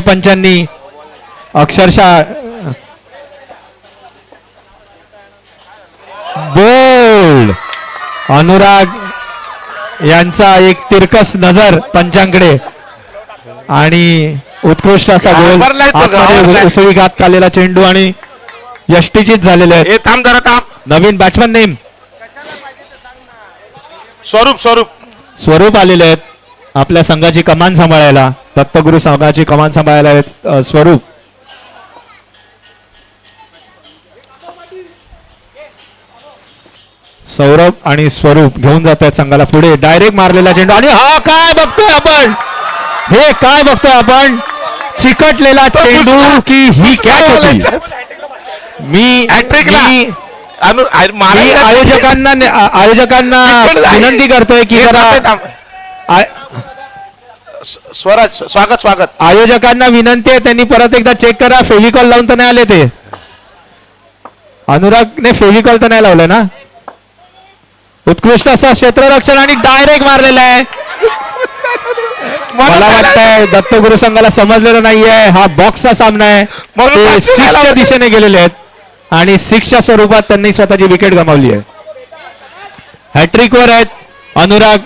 पंचांनी अक्षरशः बोल्ड अनुराग यांचा एक तिरकस नजर पंचांकडे आणि उत्कृष्ट असा गोल उसळी घात आलेला चेंडू आणि यष्टीचीत झालेले आहेत. थांब जरा थांब. नवीन बॅट्समन नेम स्वरूप आलेले आहेत आपल्या संघाची कमान सांभाळायला. दत्तगुरु संघाची कमान सांभाळायला आहेत स्वरूप. सौरभ आणि स्वरूप घेऊन जात आहेत संघाला पुढे. डायरेक्ट मारलेला चेंडू आणि हा काय बघतोय आपण, हे काय बघतोय आपण, चिकटलेला चेंडू की ही कॅच होती. मी आयोजकांना विनंती करतोय की जरा स्वराज स्वागत आयोजकांना विनंती आहे त्यांनी परत एकदा चेक करा. फेविकॉल लावून तर नाही आले ते. अनुरागने फेविकॉल तर नाही लावलं ना. उत्कृष्ट असा क्षेत्ररक्षण आणि डायरेक्ट मारलेला आहे. मला वाटतंय दत्तगुरु संघाला समजलेलं नाहीये हा बॉक्सचा सामना आहे. ते सिक्सच्या दिशेने गेलेले आहेत आणि सिक्सच्या स्वरूपात त्यांनी स्वतःची विकेट गमावली आहे. हॅट्रिक वर आहेत अनुराग